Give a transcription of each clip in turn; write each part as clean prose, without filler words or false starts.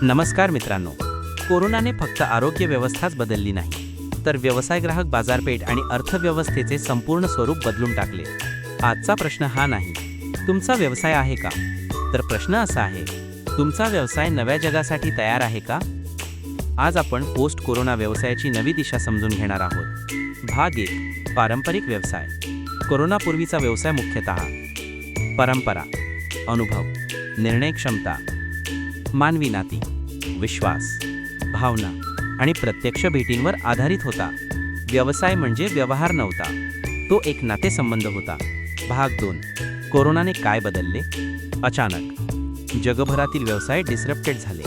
नमस्कार मित्रांनो. कोरोनाने फक्त आरोग्य व्यवस्थाच बदलली नाही, तर व्यवसाय, ग्राहक, बाजारपेठ आणि अर्थव्यवस्थेचे संपूर्ण स्वरूप बदलून टाकले. आजचा प्रश्न हा नाही, तुमचा व्यवसाय आहे का? तर प्रश्न असा आहे, तुमचा व्यवसाय नव्या जगासाठी तयार आहे का? आज आपण पोस्ट कोरोना व्यवसायाची नवी दिशा समजून घेणार आहोत. भाग 1. पारंपरिक व्यवसाय. कोरोनापूर्वीचा व्यवसाय मुख्यतः परंपरा, अनुभव, निर्णय क्षमता, मानवी नाती, विश्वास, भावना आणि प्रत्यक्ष भेटींवर आधारित होता. व्यवसाय म्हणजे व्यवहार नव्हता, तो एक नातेसंबंध होता. भाग 2. कोरोनाने काय बदलले? अचानक जगभरातील व्यवसाय डिसरप्टेड झाले.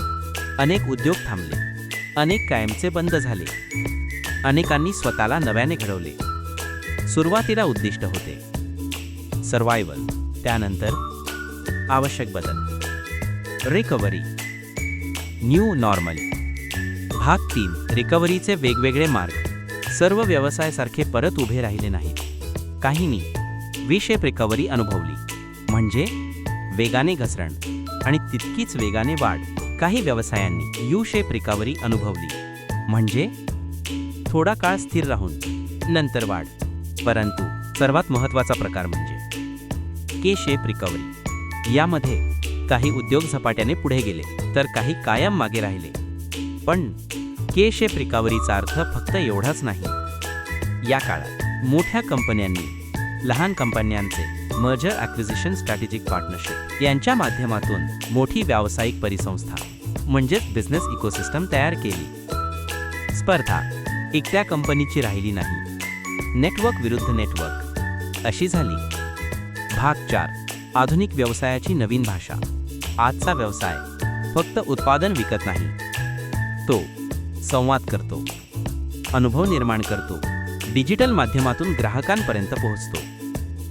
अनेक उद्योग थांबले, अनेक कायमचे बंद झाले. अनेकांनी स्वतःला नव्याने घडवले. सुरुवातीला उद्दिष्ट होते सर्व्हायव्हल, त्यानंतर आवश्यक बदल, रिकव्हरी, न्यू नॉर्मल. भाग 3. रिकव्हरीचे वेगवेगळे मार्ग. सर्व व्यवसायासारखे परत उभे राहिले नाहीत. काहींनी व्ही-शेप रिकव्हरी अनुभवली, म्हणजे वेगाने घसरण आणि तितकीच वेगाने वाढ. काही व्यवसायांनी यू-शेप रिकव्हरी अनुभवली, म्हणजे थोडा काळ स्थिर राहून नंतर वाढ. परंतु सर्वात महत्त्वाचा प्रकार म्हणजे के-शेप रिकव्हरी. यामध्ये काही उद्योग झपाट्याने पुढे गेले, तर काही कायम मागे राहिले. पण के-शेप रिकव्हरीचा अर्थ फक्त एवढाच नाही. या काळात मोठ्या कंपन्यांनी लहान कंपन्यांचे मर्जर ॲक्विजिशन, स्ट्रॅटेजिक पार्टनरशिप यांच्या माध्यमातून मोठी व्यावसायिक परिसंस्था म्हणजेच बिझनेस इकोसिस्टम तयार केली. स्पर्धा एकट्या कंपनीची राहिली नाही, नेटवर्क विरुद्ध नेटवर्क अशी झाली. भाग 4. आधुनिक व्यवसायाची नवीन भाषा. आजचा व्यवसाय फक्त उत्पादन विकत नाही, तो संवाद करतो, अनुभव निर्माण करतो, डिजिटल माध्यमातून ग्राहकांपर्यंत पोहोचतो.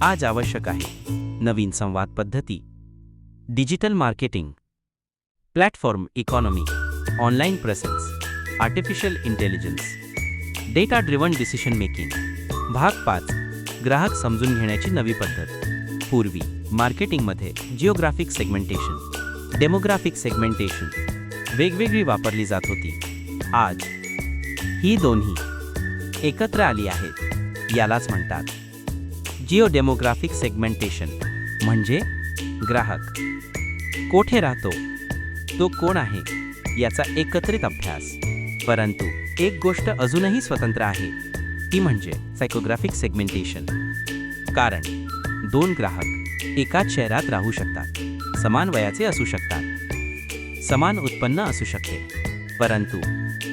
आज आवश्यक आहे नवीन संवाद पद्धती, digital marketing, platform economy, online presence, artificial intelligence, data driven decision making. भाग 5. ग्राहक समजून घेण्याची नवी पद्धत. पूर्वी मार्केटिंगमध्ये जिओग्राफिक सेगमेंटेशन, डेमोग्राफिक सेगमेंटेशन वेगवेगळी वापरली जात होती. आज ही दोन्ही एकत्र आली आहेत. यालाच म्हणतात जिओ डेमोग्राफिक सेगमेंटेशन, म्हणजे ग्राहक कोठे राहतो, तो कोण आहे याचा एकत्रित अभ्यास. परंतु एक गोष्ट अजूनही स्वतंत्र आहे, ती म्हणजे सायकोग्राफिक सेगमेंटेशन. कारण दोन ग्राहक एकाच शहरात राहू शकतात, समान वयाचे असू शकतात, समान उत्पन्न असू शकते, परंतु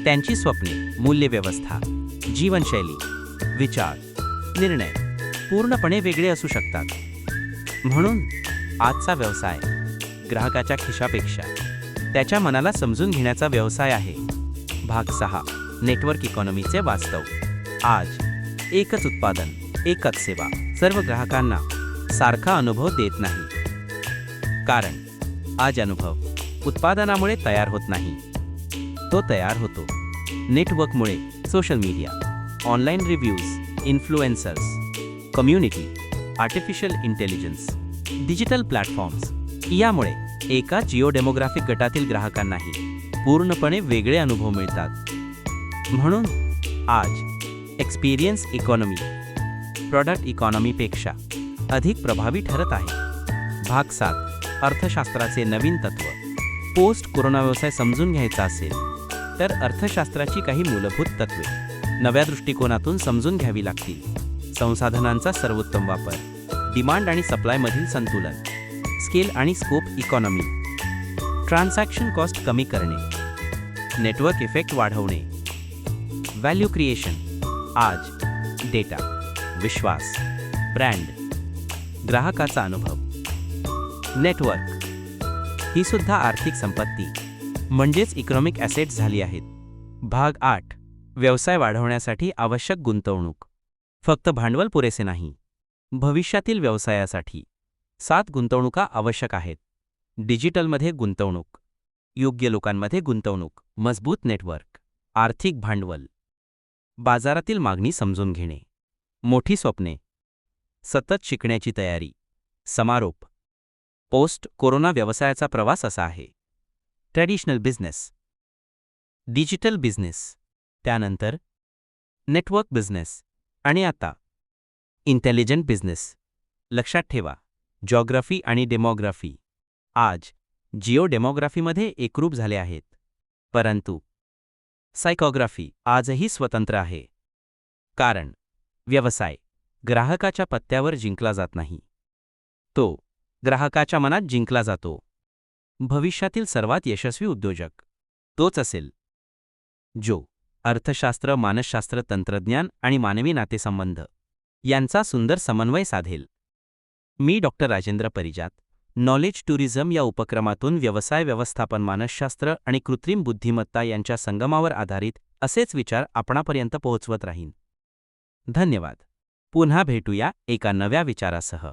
त्यांची स्वप्ने, मूल्यव्यवस्था, जीवनशैली, विचार, निर्णय पूर्णपणे वेगळे असू शकतात. म्हणून आजचा व्यवसाय ग्राहकाच्या खिशापेक्षा त्याच्या मनाला समजून घेण्याचा व्यवसाय आहे. भाग 6. नेटवर्क इकॉनॉमीचे वास्तव. आज एकच उत्पादन, एकच सेवा सर्व ग्राहकांना सारखा अनुभव देत नाही. कारण आज अनुभव उत्पादनामुळे तयार होत नाही, तो तयार होतो नेटवर्कमुळे. Social media, online reviews, influencers, community, artificial intelligence, digital platforms यामुळे एका जिओ डेमोग्राफिक गटातील ग्राहकांनाही पूर्णपणे वेगळे अनुभव मिळतात. म्हणून आज एक्सपिरियन्स इकॉनॉमी प्रॉडक्ट इकॉनॉमीपेक्षा अधिक प्रभावी ठरत आहे. भाग 7. अर्थशास्त्राचे नवीन तत्त्व. पोस्ट कोरोना व्यवसाय समजून घ्यायचा असेल तर अर्थशास्त्राची काही मूलभूत तत्त्वे नव्या दृष्टिकोनातून समजून घ्यावी लागतील. संसाधनांचा सर्वोत्तम वापर, डिमांड आणि सप्लायमधील संतुलन, स्केल आणि स्कोप इकॉनॉमी, ट्रान्झॅक्शन कॉस्ट कमी करणे, नेटवर्क इफेक्ट वाढवणे, व्हॅल्यू क्रिएशन. आज डेटा, विश्वास, ब्रँड, ग्राहकाचा अनुभव, नेटवर्क ही सुद्धा आर्थिक संपत्ती म्हणजेच इकॉनॉमिक ॲसेट्स झाली आहेत. भाग 8. व्यवसाय वाढवण्यासाठी आवश्यक गुंतवणूक. फक्त भांडवल पुरेसे नाही, भविष्यातील व्यवसायासाठी 7 गुंतवणुका आवश्यक आहेत. डिजिटलमध्ये गुंतवणूक, योग्य लोकांमध्ये गुंतवणूक, मजबूत नेटवर्क, आर्थिक भांडवल, बाजारातील मागणी समजून घेणे, मोठी स्वप्ने, सतत शिकण्याची तयारी. समारोप. पोस्ट कोरोना व्यवसायाचा प्रवास असा आहे. ट्रॅडिशनल बिझनेस, डिजिटल बिझनेस, त्यानंतर नेटवर्क बिझनेस आणि आता इंटेलिजंट बिझनेस. लक्षात ठेवा, जॉग्राफी आणि डेमोग्राफी आज जिओ डेमोग्राफीमध्ये एकरूप झाले आहेत, परंतु सायकोग्राफी आजही स्वतंत्र आहे. कारण व्यवसाय ग्राहकाच्या पत्त्यावर जिंकला जात नाही, तो ग्राहकाच्या मनात जिंकला जातो. भविष्यातील सर्वात यशस्वी उद्योजक तोच असेल जो अर्थशास्त्र, मानसशास्त्र, तंत्रज्ञान आणि मानवी नातेसंबंध यांचा सुंदर समन्वय साधेल. मी डॉक्टर राजेंद्र परिजात, नॉलेज टुरिझम या उपक्रमातून व्यवसाय व्यवस्थापन, मानसशास्त्र आणि कृत्रिम बुद्धिमत्ता यांच्या संगमावर आधारित असेच विचार आपणापर्यंत पोहोचवत राहीन. धन्यवाद. पुन्हा भेटूया एका नव्या विचारासह.